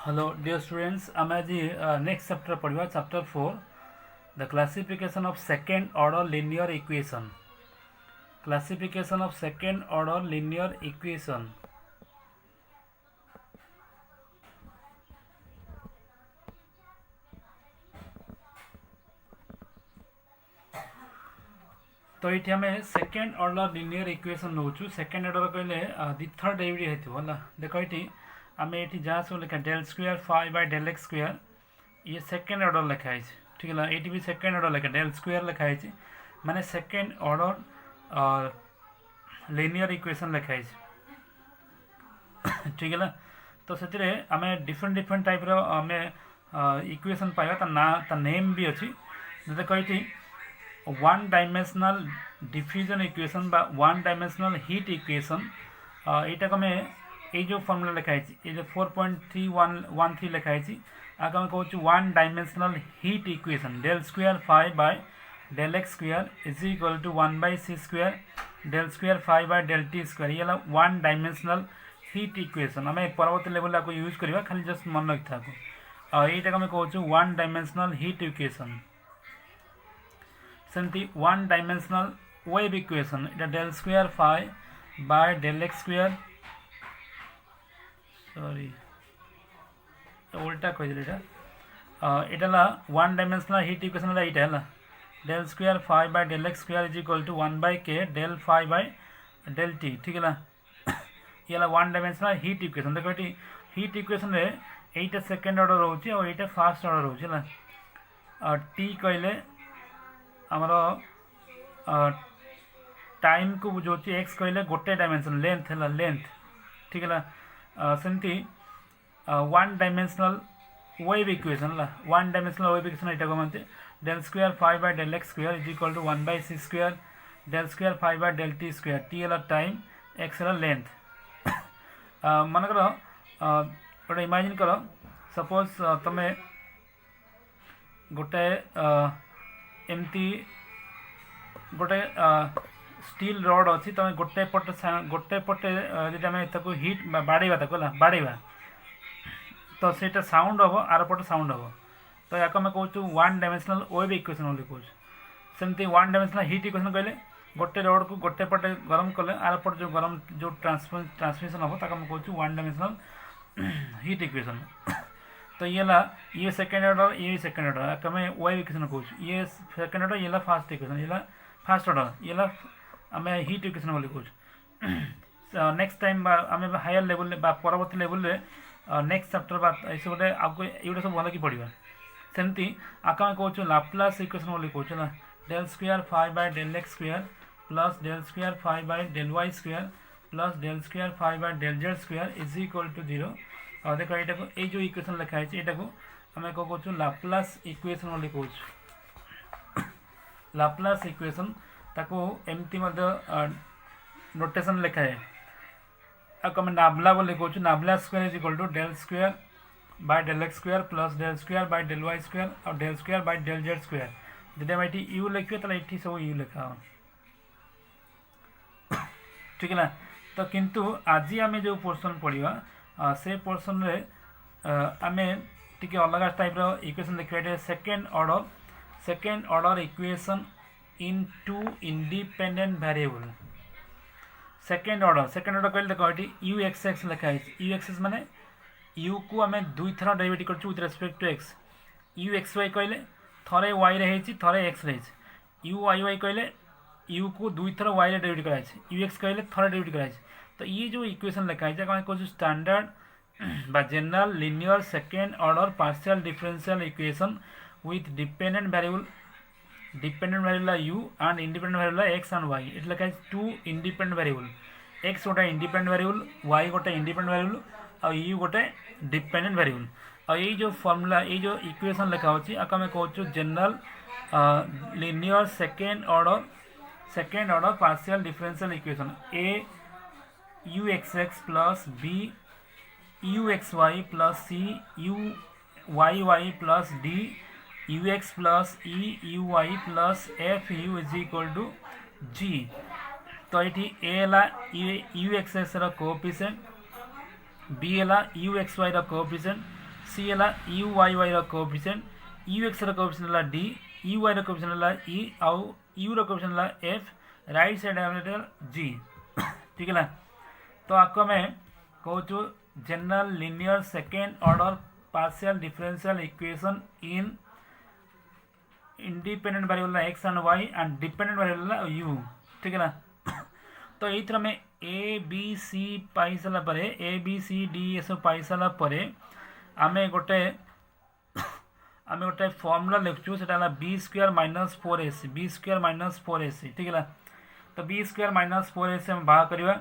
Hello, dear students. I'm at the next chapter पढ़िबा chapter 4 the classification of second order linear equation. Classification of second order linear equation. तो ये आम second order linear equation नौचु second order कहले दिथर derivative होता है देख ये आम ये जहाँ सब लिखा del square five by del x square ये सेकेंड ऑर्डर लिखाई ठीक है ये भी सेकेंड ऑर्डर लिखा डेल स्क्वायर लिखाई माने सेकेंड ऑर्डर लिनियर इक्वेशन लिखाई ठीक है तो से आम डिफरेंट डिफरेंट टाइप आम इक्वेशन पाइबा ना नेम भी अच्छी देख ये वन डायमेंशनल डिफ्यूजन इक्वेशन बा वन डायमेंशनल हीट इक्वेशन यहाँ को ये जो फर्मुला लिखाई ये जो 4.3113 लिखाई आगे आम कहूँ one dimensional heat equation del square five by del x square is equal to 1/c square del square five by del t square ये वन डायमेंशनल हीट इक्वेशन आम परवर्त लेवल को यूज करवा खाली जस्ट मन रखी था यहाँ आम कहूँ वन डायमेंशनल हीट इक्वेशन सेमती वन डायमेंशनल वेव इक्वेशन इटा del square five by del x square sorry उल्टा कही यहाँ वन डायमेंशनल हीट इक्वेशन यहाँ del square five by del x square is equal to 1/k del five by del t ठीक है ये one dimensional heat equation देखो ये heat equation ये सेकेंड ऑर्डर रोचे और ये फास्ट ऑर्डर रोचे टी कहले आमर टाइम को बुझाऊँ एक्स कहले गोटे डायमेंशन लेंथ है लेंथ ठीक है सेमती वन डायमेंशनल वेव इक्वेशन है वन डायमेंशनल वेव इक्वेशन यहाँ कहते del square five by del x square is equal to 1/c square del square five by del t square t है time x है length मनकर गोटे imagine कर suppose तुम गोटे एमती गोटे स्टील रड अच्छी तुम गोटे पटे जी आम हिट बाड़ेबा बाड़ेबा तो सेटा साउंड हम आर पटे साउंड हम तो या आम कहूँ वन डायमेंशनल वेव इक्वेशन बोली कहूँ सेमती वन डायमेंशनल हीट इक्वेशन कहले गोटे रड को गोटे पटे गरम कले आर पटे जो गरम जो ट्रांसमिशन हम ताको आम कहूँ वन डायमेंशनल हीट इक्वेशन तो ये सेकेंड ऑर्डर ये सेकेंड ऑर्डर आम वेव इक्वेशन कहूँ ये सेकेंड ऑर्डर ये फास्ट इक्वेशन ये फास्ट ऑर्डर ये आम हीट इक्वेशन बोली कहूँ नेक्स्ट टाइम आम हायर लेवल परवर्ती लेवल नेक्स्ट चैप्टर बा ऐसे गोटे आपको ये सब भल कि पढ़ा सेमती आम कहूँ लाप्लास इक्वेशन बोली कहूँ del square five by del x square plus del square five by del Y square plus del square five by del Z square is equal to 0 और देख यहाँ ये जो इक्वेशन लिखाई यहाँ आम कौन कहूँ लाप्लास इक्वेशन बोली कहूँ लाप्लास इक्वेशन ताको एमती नोटेशन लिखाए आपको आम नाभला बोली कहूँ nabla square is equal to del square by del x square plus del square by del Y square और del square by del Z square जब आम ये यू लिखे तो ये सब यू लिखा हो ठीक है ना तो किंतु आज आम जो पोर्सन पढ़ा से पोर्सन रे आम टी अलग टाइप इक्वेशन देखा second order equation in two independent variable second order कहले देख ये यू एक्स एक्स लिखाई यू एक्स एक्स माने यू को आम दुई थर डेरिवेटिव कर with respect to x u x y कहले थरे वाई रे थरे एक्स रे यू वाई वाई कहले यू को दुई थर वाई रे डेरिवेटिव कराई यू एक्स कहले थरे डेरिवेटिव कराई तो ये जो इक्वेशन लिखाई कहूँ स्टैंडर्ड बा general linear second order partial differential equation with dependent variable you and independent variable x and why it लिखाई टू इंडिपेंडेंट वेरिएबल एक्स गोटे इंडिपेंडेंट वेरिएबल वाई गोटे इंडिपेंडेंट वेरिएबल और यू गोटे डिपेंडेंट वेरिएबल और ये जो formula ये जो इक्वेशन लिखा होची आको मैं कहूँ general linear second order partial differential equation A U x X plus B U x Y plus C U Y Y plus D U X plus E U Y plus F U is equal to G तो ये A U x X coefficient B है U x Y coefficient C है U Y Y coefficient U X coefficient है D U Y coefficient है E आउ you coefficient है f right side है जी ठीक है तो आपको आम कहूँ general linear second order partial differential equation in independent variable x and y and dependent variable u ठीक है तो ये आम ए बी सी पाई सारापर a b c d a सब पाई सारापर आम गोटे फर्मुला लिखुँ से b square minus 4ac b square minus 4ac ठीक है तो बी स्क्वायर माइनस 4ac आम बाहर करवा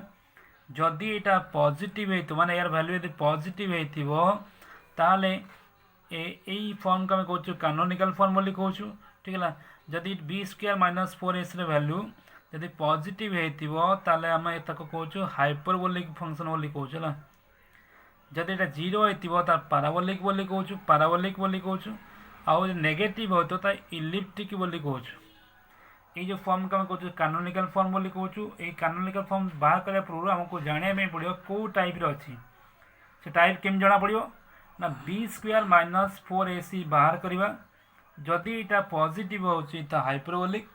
जदि यहाँ पॉजिटिव हो माने यार वैल्यू यदि पॉजिटिव होताले यही फॉर्म को आम कहूँ कानोनिकल फॉर्म बोली कहूँ ठीक है जदि b square minus 4ac value जदि पॉजिटिव होताले आम कहूँ हाइपरबोलिक फंक्शन बोली कहूँ है जदि यहाँ जीरो होता पाराबोलिक बोली कहूँ पाराबोलिक बोली कहूँ आउ नेगेटिव हो तो इलिप्टिक बोली कहूँ ये जो फॉर्म को कहूँ कानोनिकल फॉर्म बोली कहूँ ये कानोनिकल फॉर्म बाहर करने पूर्व आमको जाना पड़ो कौ टाइप अच्छी से टाइप केम जना पड़ो ना बी स्क्वायर माइनस 4ac बाहर करवा जदि यहाँ पॉजिटिव होची तो हाइपरबोलिक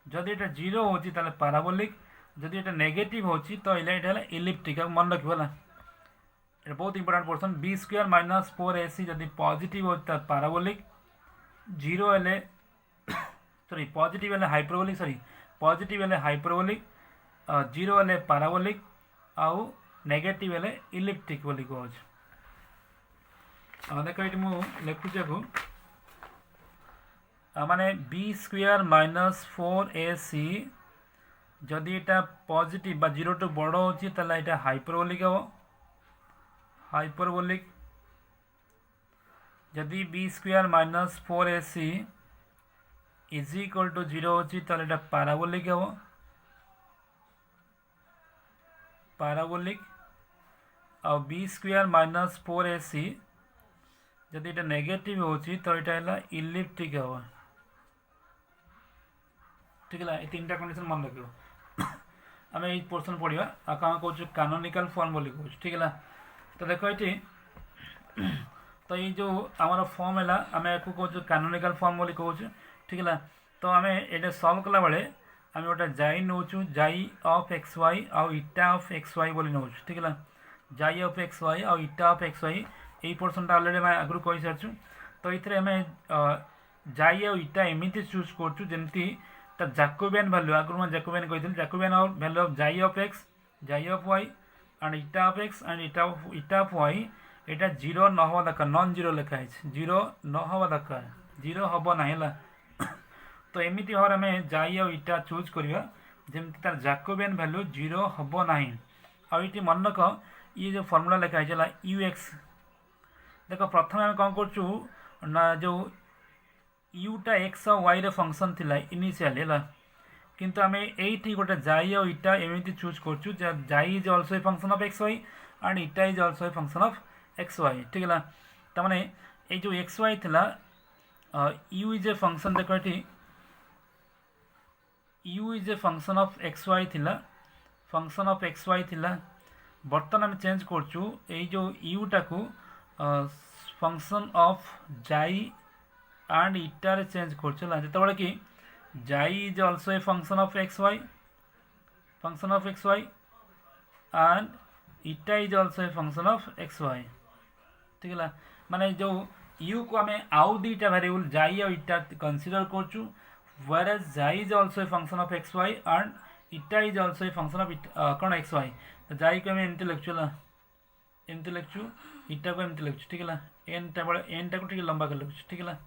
जदि यहाँ जीरो होची ताले पाराबोलिक जदि यहाँ नेगेटिव होची तो यहाँ इलिप्टिक मन रखा ये बहुत important portion b square minus 4ac जदि पॉजिटिव हो पाराबोलिक जीरो हेले सॉरी पॉजिटिव हेले हाइपरबोलिक सॉरी पॉजिटिव हेले हाइपरबोलिक जीरो हेले पाराबोलिक आउ नेगेटिव हेले इलिप्टिक बोली कहूँ देख ये मुझे लिखुचे को माने बी स्क्वायर माइनस 4ac जदि यहाँ पॉजिटिव जीरो टू बड़ होची ताले यहाँ हाइपरबोलिक हम हाइपरबोलिक जदि b square minus 4ac is equal to zero होची ताले यहाँ पाराबोलिक हम पाराबोलिक और बी स्क्वायर माइनस 4ac जदि यहाँ नेगेटिव होची तो यहाँ इलिप्टिक हम ठीक है ये तीन कंडीशन मन रख आम ये पोर्सन पढ़ा आम कहूँ कानोनिकल फॉर्म बोली कहूँ ठीक है तो देख ये तो ये जो आमर फॉर्म है आम या कहूँ कानोनिकल फॉर्म बोली कहूँ ठीक है तो आम ये सल्व कला बेले आम गोटे जाई नौ जाई ऑफ एक्स वाई आउ इटा ऑफ एक्स वाई बोली नौ ठीक है जाई ऑफ एक्स वाई आउ इटा ऑफ एक्स वाई यही पोर्सनटा अलरेडी आम आगु कही सारी तो ये आम जाई और इटा एमती चूज करमती जैकोबियन वैल्यू आगु मैं जैकोबियन कही जैकोबियन वैल्यू ऑफ जाई ऑफ एक्स जाई ऑफ वाई एंड इटा ऑफ एक्स एंड इटा ऑफ वाई यहाँ जीरो न हवा दरकार नॉन जीरो लिखाई जीरो न हवा दरकार जीरो हम ना तो एमती भाव में आम जाई और इटा चूज करवा जमी तार जैकोबियन वैल्यू जीरो हम ना आईटी मन रख ये जो फर्मुला लिखाई है यू एक्स देख प्रथम आम कौन कर जो यूटा एक्स और वाई फंक्शन थिला इनिशियली है किंतु आम ये गोटे जाई और इटा एमती चूज कर xi is also a function of x Y and इटा is also a function of x y ठीक है तमाने ये जो एक्स वाई थिला यू इज ए फंक्शन देख ये u is a function of x y थिला फंक्शन ऑफ एक्स वाई थिला बर्तमान आम चेंज करचु ये जो यूटा को फंक्शन ऑफ जाई एंड इटा रे चेंज करचला जेतबेले कि xi is also a function of x Y and इटा is also a function of x y ठीक है माने जो यू को आम आउ दुईटा वेरिएबल जाई और इटा कंसीडर करचु whereas xi is also a function of x Y and इटा इज ऑल्सो ए फंक्शन ऑफ कौन एक्स वाई तो जाई को आम एमती लिखुला एमती लिखु इटा को एमती लिखु ठीक है एन टा को लंबा कर लिखु ठीक है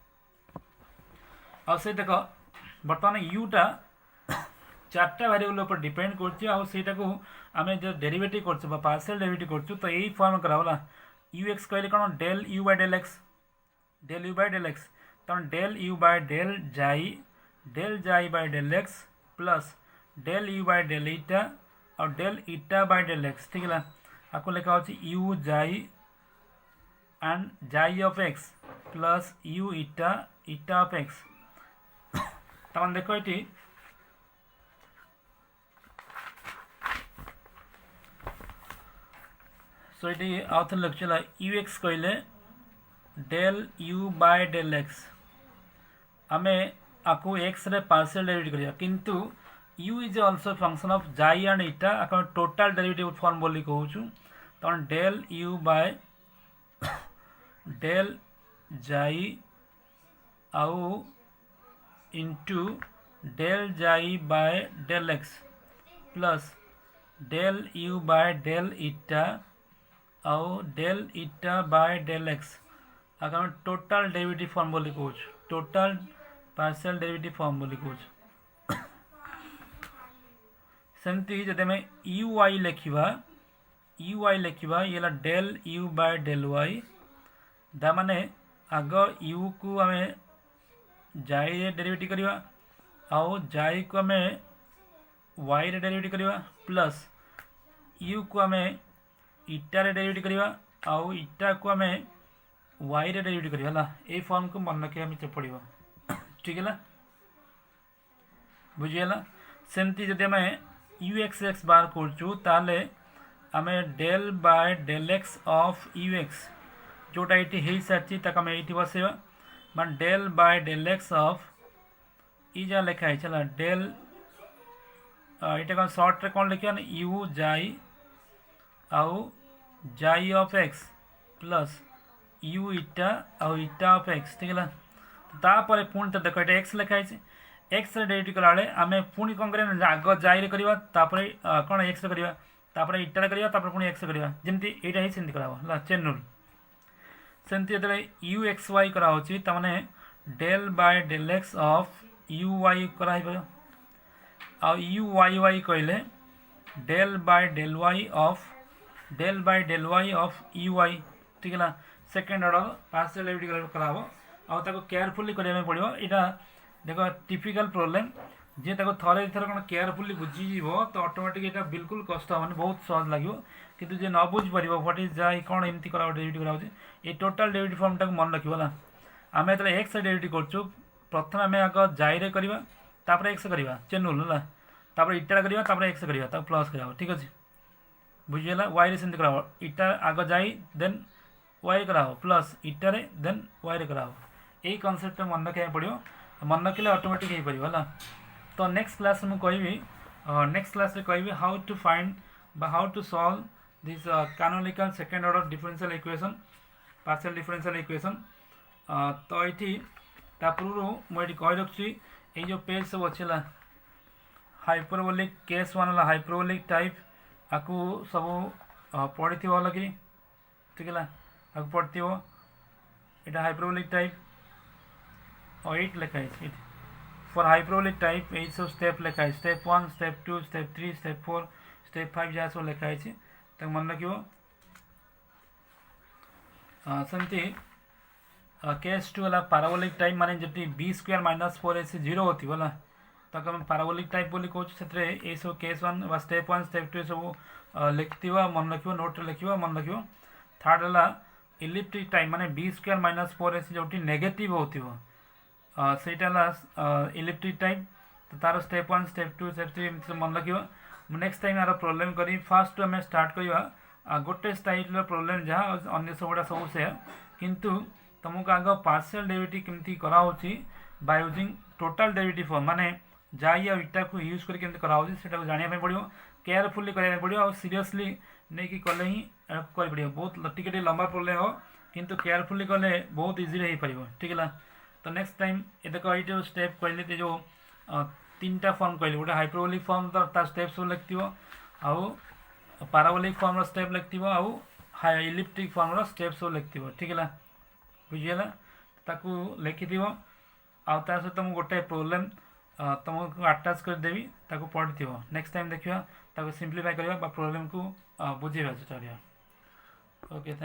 और से देख बर्तमान यूटा चार्टा वेरिएबल ऊपर डिपेंड करटा को आम जो डेरिवेटिव कर पार्शियल डेरिवेटिव कर तो यही फॉर्म कराला यू एक्स कहले कौन del u by del x तो del u by del xi by del x plus del u by del eta और del eta by del x ठीक है आपको लिखा हो you xi and xi of x plus u eta of x तमान देखो ये सो ये आउ थे लिखुला यू एक्स कहले del u by del x आमे आपको एक्स रे पार्शियल डेरिवेटिव करिया किंतु u is also function of xi and eta आपण टोटल डेरिवेटिव फॉर्म बोली कहूछु तो del u by del xi आउ into del xi by del x plus del u by del eta आउ del eta by del x आम total derivative form बोली कहूछु total partial derivative form बोली कहूछु सेमती जदि आम यू वाई लिखा ये del u by del y दा माने आग यू को आम जाई रे डेरिवेटिव करवा आउ जाई को आम वाई रे डेरिवेटिव करवा प्लस यू को आम इटा रे डेरिवेटिव करवा आउ इटा को आम वाई रे डेरिवेटिव करवा ये फॉर्म को मन रखा पड़ो ठीक है बुझीगला सेमती जदि आम यू एक्स एक्स बार कर आम del by del x of u x जोटा ये हो सारी आम ये बसवा मान del by del x of ये जहाँ लिखाई चला डेल यहाँ कौन सर्ट रे कौन लिखा यू जाई आउ जाई ऑफ एक्स प्लस यू इटा आउ इटा ऑफ एक्स ठीक है तापर पुणी तो देख ये एक्स लिखाई एक्स डेरिवेटिव कला आम पुणी कौन कर आग जाई करवा कौन एक्स करवा तापर इटा करवा तापर पुणी एक्स करवा जमती यहाँ ही सेमती करा चेन रूल सेमती जो यू एक्स वाई कराऊँगी तमाने del by del x of u y कर यू वाई वाई कहले del by del y of u y ठीक है सेकेंड ऑर्डर पार्शियल डेरिवेटिव कराव आउ केयरफुली करने पड़ो यहाँ देख टिपिकल प्रोब्लेम जी थे थर कौन केयरफुली बुझीज तो ऑटोमेटिक यहाँ बिल्कुल कष्ट हेनी बहुत सहज लगे किंतु जे न बुझी पार व्हाट इज जाए कौन एमती करा डेरिवेटिव कराऊँ ये टोटल डेरिवेटिव फॉर्म टाक मन रखा आम जो एक्स डेरिवेटिव करूँ प्रथम आम आग जाई करवा तापर एक्स करवा चेन रूल है तापर इटा करवा एक्स करवा प्लस करा ठीक अच्छे बुझीगला वाई रे सेमती करा इटा आग जाई देन वाई करा प्लस इटा रे देन वाई रे करा यही कनसेप्ट मन रखा पड़ो मन रखिले ऑटोमेटिक हो पार है तो नेक्स्ट क्लास में कहि नेक्स्ट क्लास रे कहि how to find how to solve this canonical second order differential equation partial differential equation तो ये पूर्व मुझे कही रखी ये जो पेज सब अच्छे हाइपरबोलिक केस वन है हाइपरबोलिक टाइप आपको सब पढ़ी थी कि ठीक है आपको पढ़ी यहाँ हाइपरबोलिक टाइप और 8 लिखाई फॉर हाइपरबोलिक टाइप ये सब स्टेप लिखाई step 1 step 2 step 3 step 4 step 5 जहाँ सब लिखाई तो मन रखियो सेमती केस 2 है पाराबोलिक टाइप माने जति बी स्क्वायर माइनस 4ac 0 होती है ताको हम पाराबोलिक टाइप बोली कहूँ से सब केस 1 स्टेप 1 स्टेप 2 सब लिखि मन रखियो नोट लिखियो मन रखियो थर्ड है इलिप्टिक टाइप माने बी स्क्वायर माइनस 4ac जो नेगेटिव होती सेटा इलेक्ट्रिक टाइप तो तार स्टेप 1 स्टेप 2 स्टेप 3 मन रखियो नेक्स्ट टाइम यार प्रोब्लेम करी फास्ट आम स्टार्ट करवा गोटे टाइप प्रोब्लेम जहाँ अन्य सबुड़ा सब से किंतु तुमको आग पार्शियल डेरिवेटिव केमती कराऊँगी by using total derivative form माने जाई और इटा को यूज करके केमती कराऊँगी सेटा जानिया पड़ो केयरफुली कराया पड़ो और सीरियसली नहीं कि कले ही कर पड़ो बहुत टिके लंबा प्रोब्लेम हो किंतु केयरफुली कले बहुत इजी हो पार ठीक है तो नेक्स्ट टाइम ये देखो ये जो स्टेप कहले जो 3टा फॉर्म कहले गोटे हाइपरबोलिक फॉर्म तो स्टेप सब लिखि आउ पाराबोलिक फॉर्म स्टेप लिखि आउ इलिप्टिक फॉर्म स्टेप सब लिखि ठीक है बुझीगला ताकू लिखि आउ ता सहित मुझे गोटे प्रोब्लेम तुमको अटैच करदेवी ताकू पढ़ी नेक्स्ट टाइम देखा सिंप्लीफाई करवा प्रोब्लेम को बुझेगा चेष्टा करिया ओके थैंक